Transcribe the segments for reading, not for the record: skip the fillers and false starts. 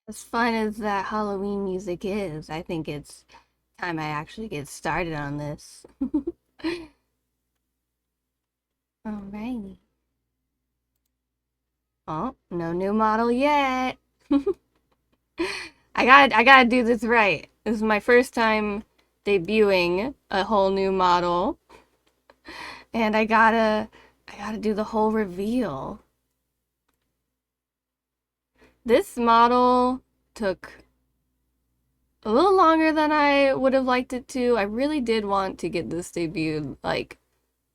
As fun as that Halloween music is, I think it's time I actually get started on this. Alrighty. Oh, no new model yet. I gotta do this right. This is my first time debuting a whole new model, and I gotta do the whole reveal. This model took a little longer than I would have liked it to. I really did want to get this debuted like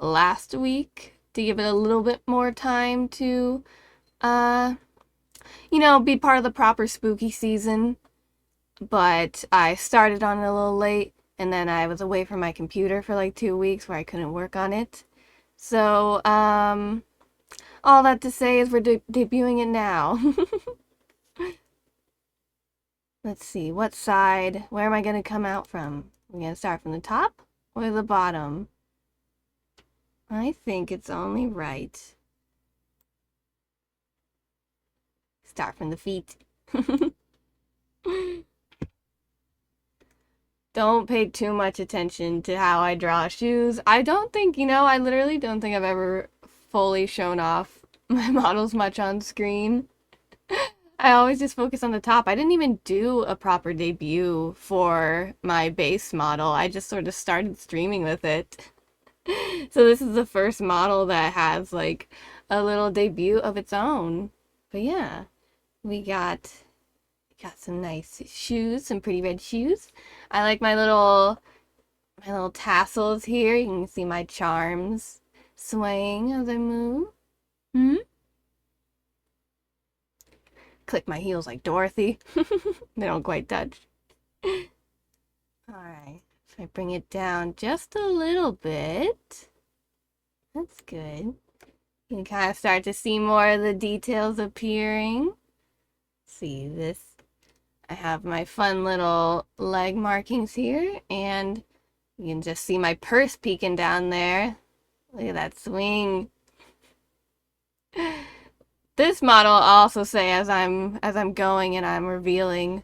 last week to give it a little bit more time to uh be part of the proper spooky season, but I started on it a little late and then I was away from my computer for like 2 weeks where I couldn't work on it. So, all that to say is we're debuting it now. Let's see, what side? Where am I going to come out from? We're going to start from the top or the bottom? I think it's only right. Start from the feet. Don't pay too much attention to how I draw shoes. I don't think, I literally don't think I've ever fully shown off my models much on screen. I always just focus on the top. I didn't even do a proper debut for my base model. I just sort of started streaming with it. So this is the first model that has like a little debut of its own. But yeah, we got some nice shoes, some pretty red shoes. I like my little tassels here. You can see my charms swaying as I move. Hmm? Click my heels like Dorothy. They don't quite touch. Alright, so I bring it down just a little bit. That's good. You can kind of start to see more of the details appearing. See this. I have my fun little leg markings here, and you can just see my purse peeking down there. Look at that swing. This model, I'll also say as I'm going and I'm revealing,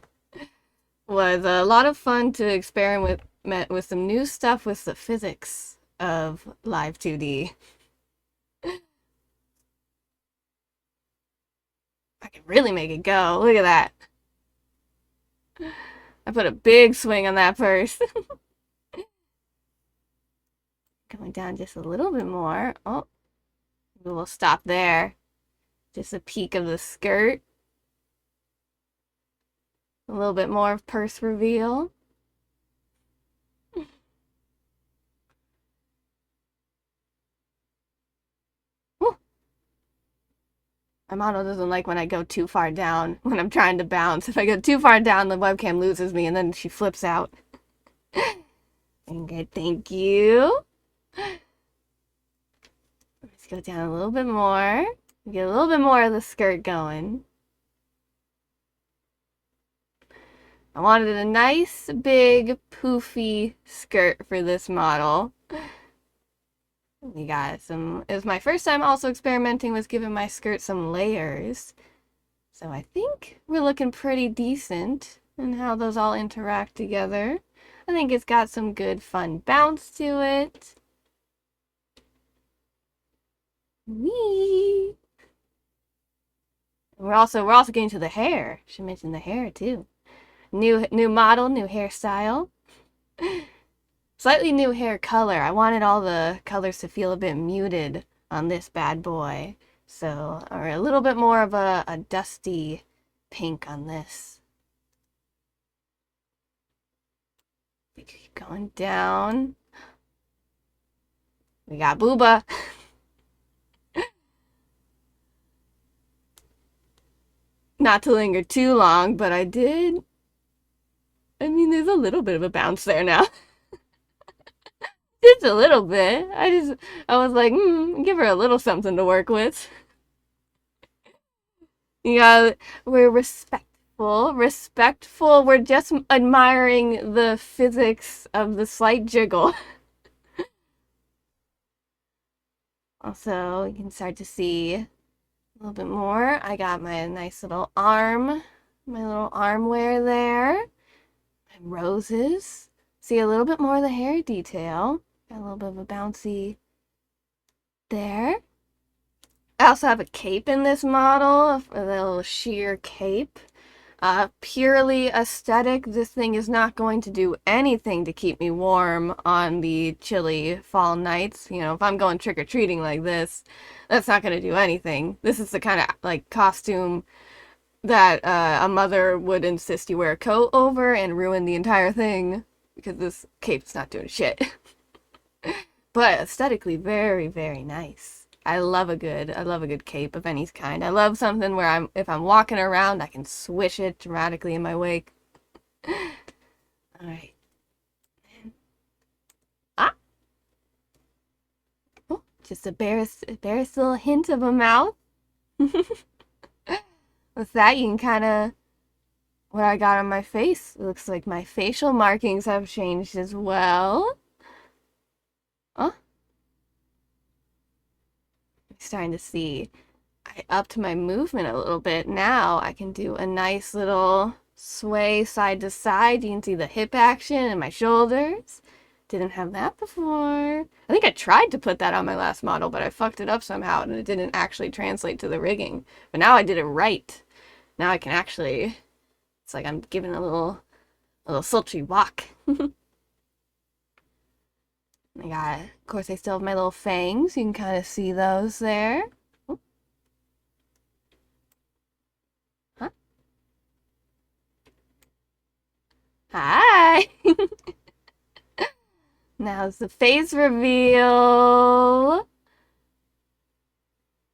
was a lot of fun to experiment with some new stuff with the physics of Live 2D. I can really make it go. Look at that. I put a big swing on that purse. Going down just a little bit more. Oh, we'll stop there. Just a peek of the skirt. A little bit more of purse reveal. Woo. My model doesn't like when I go too far down when I'm trying to bounce. If I go too far down, the webcam loses me and then she flips out. Okay, thank you. Let's go down a little bit more. Get a little bit more of the skirt going. I wanted a nice, big, poofy skirt for this model. We got some. It was my first time also experimenting with giving my skirt some layers. So I think we're looking pretty decent in how those all interact together. I think it's got some good fun bounce to it. Whee! We're also getting to the hair. Should mention the hair too. New model, new hairstyle. Slightly new hair color. I wanted all the colors to feel a bit muted on this bad boy. So, or a little bit more of a dusty pink on this. We keep going down. We got Booba. Not to linger too long, but I did. I mean, there's a little bit of a bounce there now. Just a little bit. I was like, give her a little something to work with. Yeah, we're respectful. We're just admiring the physics of the slight jiggle. Also, you can start to see a little bit more. I got my nice little arm My little armwear there. My roses. See a little bit more of the hair detail. Got a little bit of a bouncy there. I also have a cape in this model, a little sheer cape. Purely aesthetic, this thing is not going to do anything to keep me warm on the chilly fall nights. You know, if I'm going trick-or-treating like this, that's not going to do anything. This is the kind of, like, costume that a mother would insist you wear a coat over and ruin the entire thing, because this cape's not doing shit. But aesthetically, very, very nice. I love a good cape of any kind. I love something where if I'm walking around, I can swish it dramatically in my wake. All right. Ah. Oh, just a barest little hint of a mouth. With that, you can kind of what I got on my face. It looks like my facial markings have changed as well. Oh. Starting to see I upped my movement a little bit. Now I can do a nice little sway side to side. You can see the hip action and my shoulders. Didn't have that before. I think I tried to put that on my last model, but I fucked it up somehow and it didn't actually translate to the rigging. But now I did it right. Now I can actually, it's like I'm giving a little sultry walk. I got, of course, I still have my little fangs. You can kind of see those there. Oh. Huh? Hi! Now's the face reveal.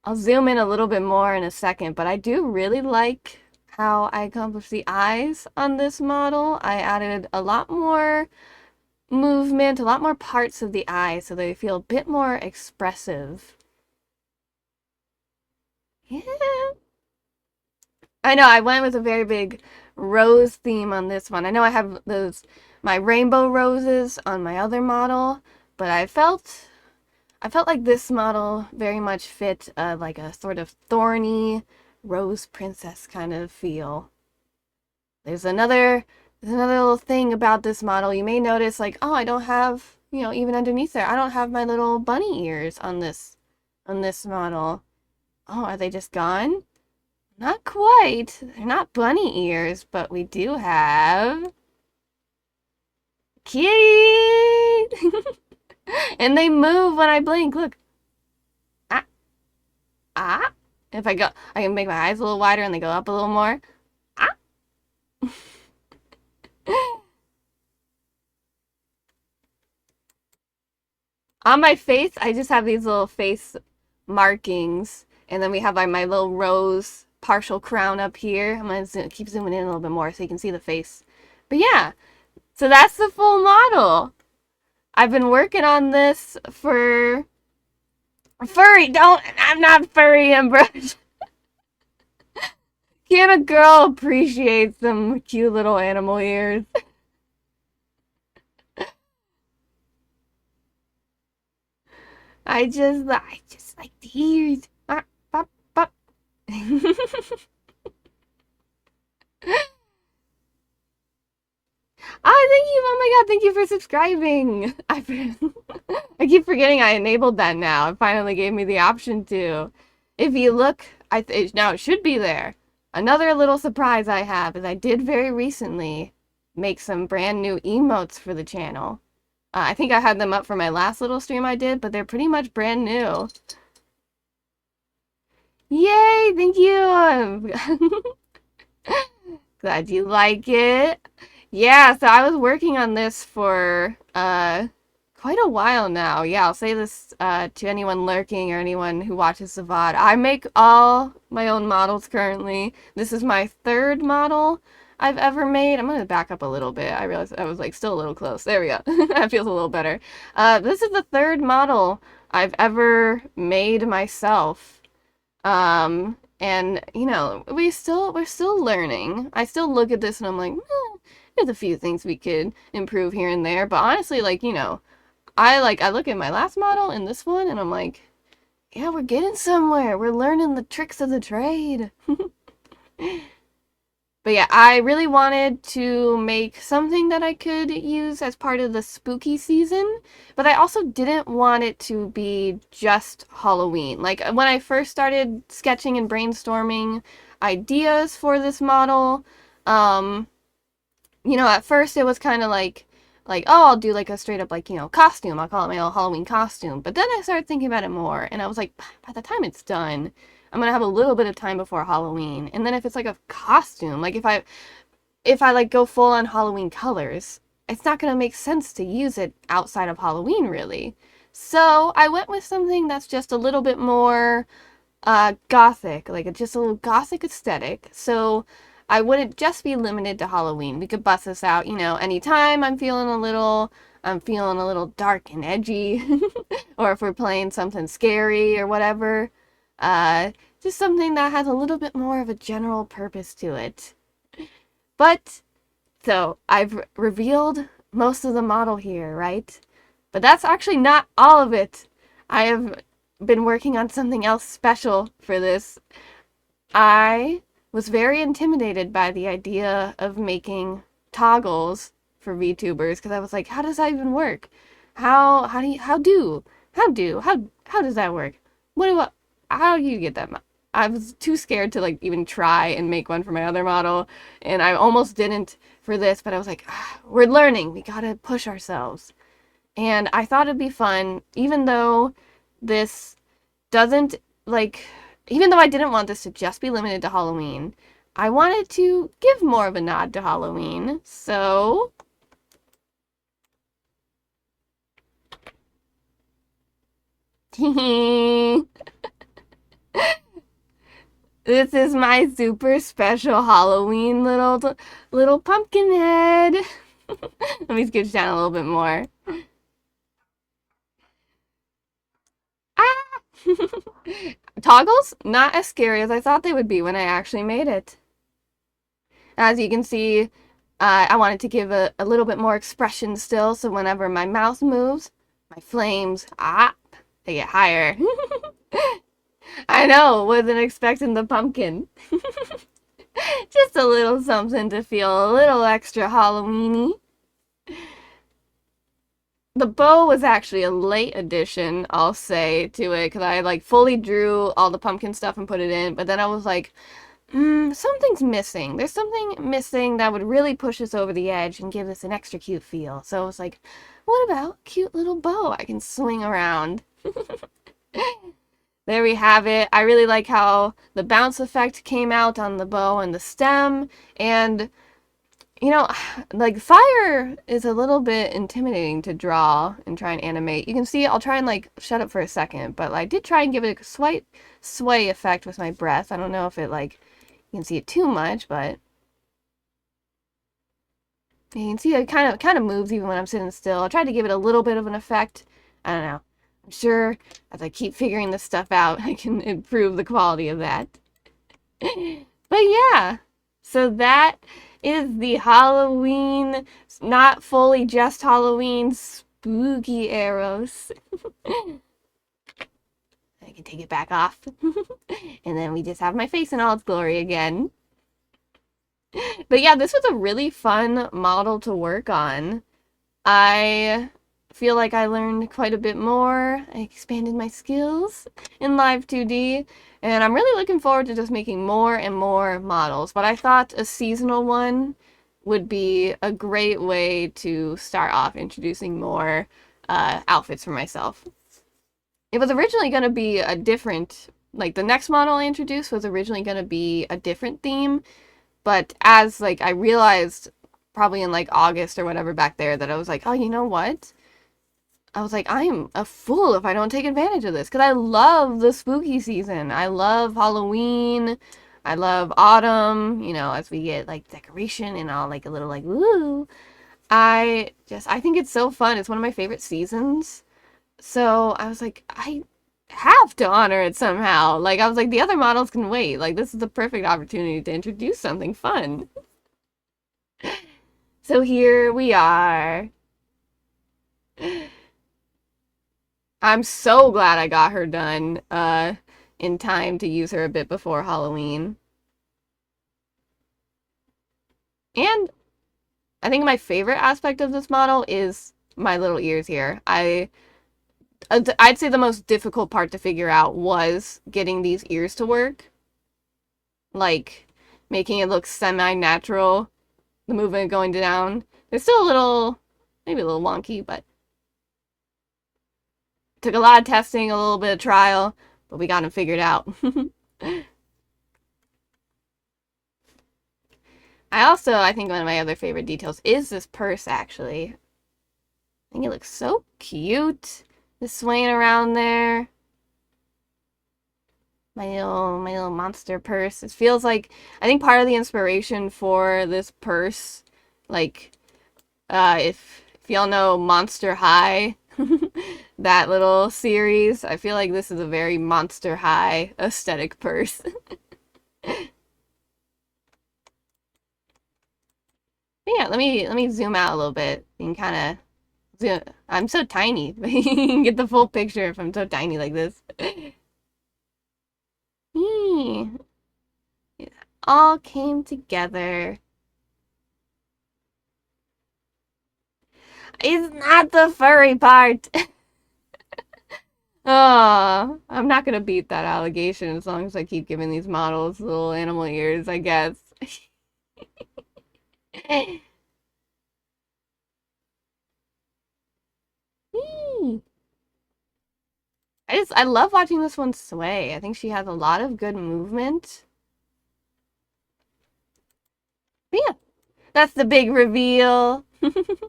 I'll zoom in a little bit more in a second, but I do really like how I accomplished the eyes on this model. I added a lot more movement, a lot more parts of the eye so they feel a bit more expressive. Yeah. I know, I went with a very big rose theme on this one. I know I have my rainbow roses on my other model, but I felt like this model very much fit like a sort of thorny rose princess kind of feel. There's another little thing about this model. You may notice, like, oh, I don't have, you know, even underneath there, I don't have my little bunny ears on this model. Oh, are they just gone? Not quite. They're not bunny ears, but we do have kitty. And they move when I blink. Look. Ah. Ah. If I can make my eyes a little wider and they go up a little more. Ah. On my face, I just have these little face markings. And then we have like my little rose partial crown up here. I'm going to keep zooming in a little bit more so you can see the face. But yeah, so that's the full model. I've been working on this for... I'm not furry, Ambrose. Can a girl appreciate some cute little animal ears? I just like the ears. Ah, bop, bop. Oh, thank you. Oh my god, thank you for subscribing. I keep forgetting I enabled that now. It finally gave me the option to. If you look, now it should be there. Another little surprise I have is I did very recently make some brand new emotes for the channel. I think I had them up for my last little stream I did, but they're pretty much brand new. Yay, thank you. Glad you like it. Yeah, so I was working on this for quite a while now. Yeah, I'll say this to anyone lurking or anyone who watches the VOD. I make all my own models currently. This is my third model I've ever made. I'm gonna back up a little bit. I realized I was like still a little close. There we go. That feels a little better. This is the third model I've ever made myself. And you know, we're still learning. I still look at this and I'm like, there's a few things we could improve here and there. But honestly, like, you know, I look at my last model and this one and I'm like, yeah, we're getting somewhere. We're learning the tricks of the trade. But yeah, I really wanted to make something that I could use as part of the spooky season, but I also didn't want it to be just Halloween. Like when I first started sketching and brainstorming ideas for this model, um, at first it was kind of like, oh, I'll do like a straight up like, costume. I'll call it my old Halloween costume. But then I started thinking about it more and I was like, by the time it's done, I'm gonna have a little bit of time before Halloween. And then if it's like a costume, like if I like go full on Halloween colors, it's not gonna make sense to use it outside of Halloween really. So I went with something that's just a little bit more gothic, like just a little gothic aesthetic. So I wouldn't just be limited to Halloween. We could bust this out, anytime I'm feeling a little dark and edgy, or if we're playing something scary or whatever. Uh, just something that has a little bit more of a general purpose to it. But so I've revealed most of the model here, right? But that's actually not all of it. I have been working on something else special for this. I was very intimidated by the idea of making toggles for VTubers because I was like, how does that even work? How does that work? How do you get that? I was too scared to like even try and make one for my other model, and I almost didn't for this, but I was like, we're learning. We gotta push ourselves. And I thought it'd be fun, even though this doesn't like even though I didn't want this to just be limited to Halloween, I wanted to give more of a nod to Halloween. So this is my super special Halloween little pumpkin head. Let me scooch down a little bit more. Ah! Toggles, not as scary as I thought they would be when I actually made it. As you can see, I wanted to give a little bit more expression still, so whenever my mouth moves, my flames, they get higher. I know, wasn't expecting the pumpkin. Just a little something to feel a little extra Halloweeny. The bow was actually a late addition, I'll say, to it, because I like fully drew all the pumpkin stuff and put it in, but then I was like, something's missing. There's something missing that would really push us over the edge and give this an extra cute feel. So I was like, what about cute little bow I can swing around? There we have it. I really like how the bounce effect came out on the bow and the stem. And, like fire is a little bit intimidating to draw and try and animate. You can see, I'll try and like shut up for a second, but I did try and give it a slight sway effect with my breath. I don't know if it like, you can see it too much, but you can see it kind of moves even when I'm sitting still. I tried to give it a little bit of an effect. I don't know. I'm sure as I keep figuring this stuff out, I can improve the quality of that. But yeah, so that is the Halloween, not fully just Halloween, spooky arrows. I can take it back off. And then we just have my face in all its glory again. But yeah, this was a really fun model to work on. I feel like I learned quite a bit more. I expanded my skills in Live 2D, and I'm really looking forward to just making more and more models. But I thought a seasonal one would be a great way to start off introducing more outfits for myself. It was originally going to be a different, like the next model I introduced was originally going to be a different theme, but as like I realized probably in like August or whatever back there that I was like, oh, you know what? I was like, I am a fool if I don't take advantage of this because I love the spooky season. I love Halloween. I love autumn, as we get like decoration and all like a little like, woo. I think it's so fun. It's one of my favorite seasons. So I was like, I have to honor it somehow. Like, I was like, the other models can wait. Like, this is the perfect opportunity to introduce something fun. So here we are. I'm so glad I got her done in time to use her a bit before Halloween. And I think my favorite aspect of this model is my little ears here. I'd say the most difficult part to figure out was getting these ears to work. Like, making it look semi-natural, the movement going down. They're still a little, maybe a little wonky, but took a lot of testing, a little bit of trial, but we got them figured out. I think one of my other favorite details is this purse, actually. I think it looks so cute. Just swaying around there. My little monster purse. It feels like, I think part of the inspiration for this purse, like, if y'all know Monster High, that little series, I feel like this is a very Monster High aesthetic purse. Yeah, let me zoom out a little bit. You can kind of zoom. I'm so tiny. You can get the full picture if I'm so tiny like this. It all came together. It's not the furry part. Oh, I'm not gonna beat that allegation as long as I keep giving these models little animal ears, I guess. I love watching this one sway. I think she has a lot of good movement. But yeah, that's the big reveal. But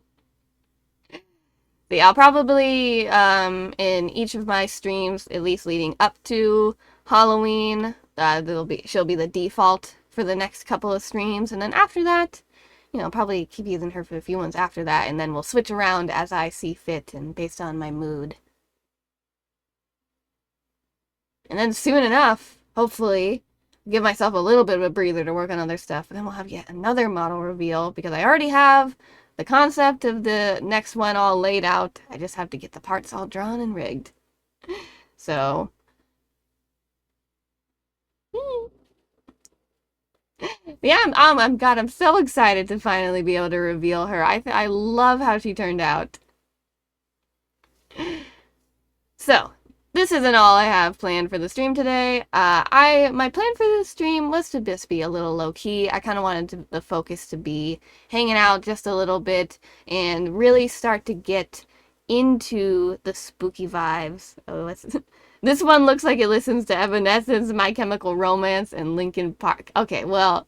yeah, I'll probably in each of my streams, at least leading up to Halloween, she'll be the default for the next couple of streams, and then after that, I'll probably keep using her for a few ones after that, and then we'll switch around as I see fit and based on my mood. And then soon enough, hopefully, give myself a little bit of a breather to work on other stuff, and then we'll have yet another model reveal, because I already have the concept of the next one all laid out. I just have to get the parts all drawn and rigged. So, yeah, I'm so excited to finally be able to reveal her. I love how she turned out. So, this isn't all I have planned for the stream today. My plan for this stream was to just be a little low key. I kind of wanted the focus to be hanging out just a little bit and really start to get into the spooky vibes. Oh, this one looks like it listens to Evanescence, My Chemical Romance, and Linkin Park. Okay, well,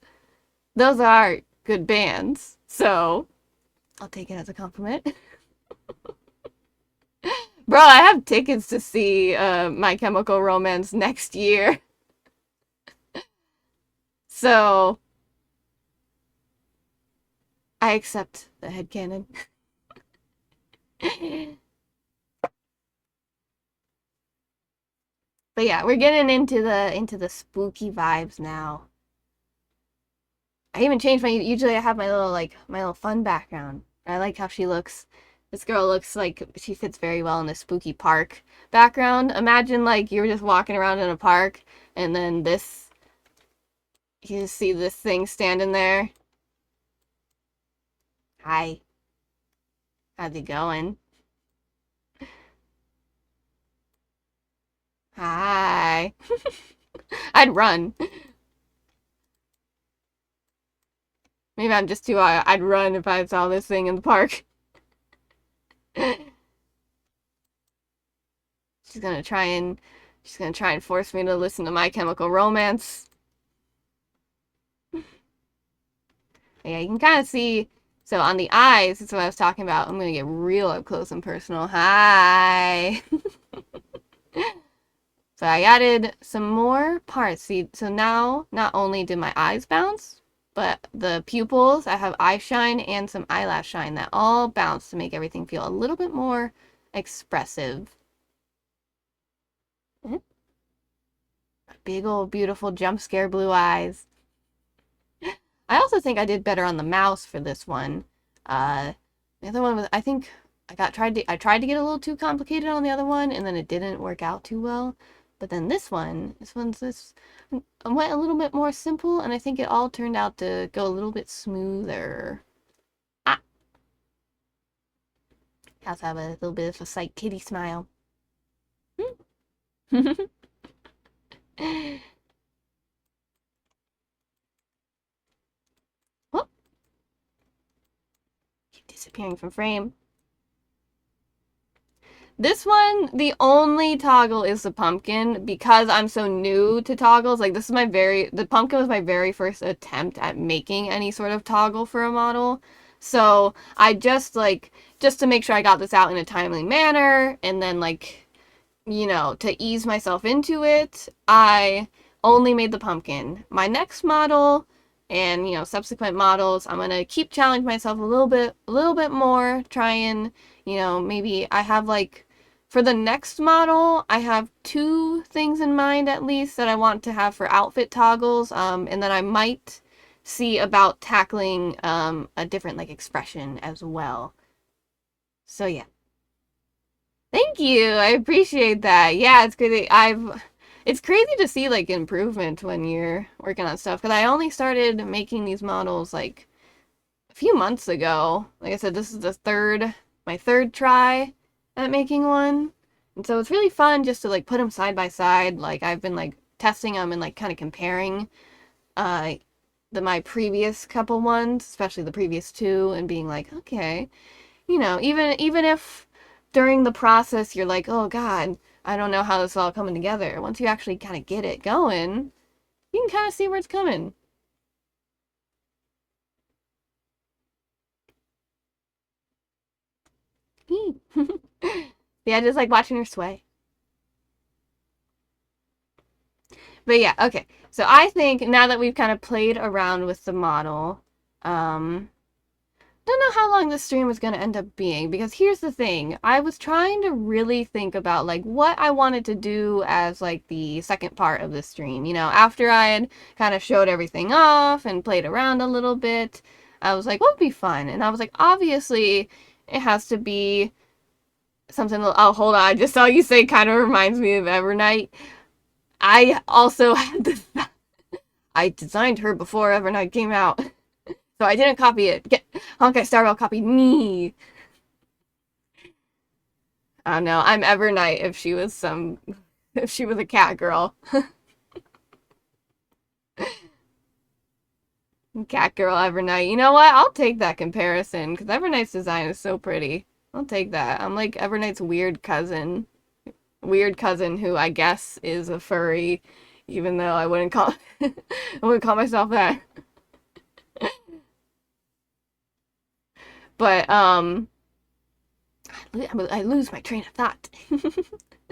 those are good bands, so I'll take it as a compliment. Bro, I have tickets to see My Chemical Romance next year. So, I accept the headcanon. But yeah, we're getting into the spooky vibes now. I even changed usually I have my little fun background. I like how she looks. This girl looks like she fits very well in the spooky park background. Imagine like you were just walking around in a park and then you just see this thing standing there. Hi. How's it going? Hi. I'd run. Maybe I'm just too I'd run if I saw this thing in the park. She's gonna try and force me to listen to My Chemical Romance. Yeah, you can kind of see. So on the eyes, that's what I was talking about. I'm gonna get real up close and personal. Hi. So I added some more parts. See, so now not only did my eyes bounce, but the pupils, I have eye shine and some eyelash shine that all bounce to make everything feel a little bit more expressive. Big old beautiful jump scare blue eyes. I also think I did better on the mouse for this one. The other one was, I think I tried to get a little too complicated on the other one, and then it didn't work out too well. But then this went a little bit more simple, and I think it all turned out to go a little bit smoother. Ah, I also have a little bit of a sight kitty smile. Whoop, keep disappearing from frame. This one, the only toggle is the pumpkin because I'm so new to toggles. Like the pumpkin was my very first attempt at making any sort of toggle for a model. So I just to make sure I got this out in a timely manner and then to ease myself into it, I only made the pumpkin. My next model and, subsequent models, I'm gonna keep challenge myself a little bit more, try and, maybe I have for the next model, I have two things in mind at least that I want to have for outfit toggles, and then I might see about tackling a different expression as well. So yeah. Thank you. I appreciate that. Yeah, it's crazy to see improvement when you're working on stuff because I only started making these models a few months ago. Like I said, this is my third try at making one. And so it's really fun just to put them side by side. I've been testing them and kind of comparing uh my previous couple ones, especially the previous two, and being like, okay, even if during the process you're like, oh God, I don't know how this is all coming together. Once you actually kind of get it going, you can kind of see where it's coming. Yeah, just watching her sway. But yeah, okay. So I think now that we've kind of played around with the model, don't know how long this stream is going to end up being because here's the thing. I was trying to really think about what I wanted to do as the second part of the stream. After I had kind of showed everything off and played around a little bit, I was like, what would be fun? And I was like, obviously it has to be something. Oh, hold on. I just saw you say kind of reminds me of Evernight. I also had this. I designed her before Evernight came out. So I didn't copy it. Honkai Star Rail copied me. I don't know. I'm Evernight if she was a cat girl. Cat girl Evernight. You know what? I'll take that comparison because Evernight's design is so pretty. I'll take that. I'm like Evernight's weird cousin. Weird cousin who I guess is a furry, even though I wouldn't call I wouldn't call myself that. But I lose my train of thought.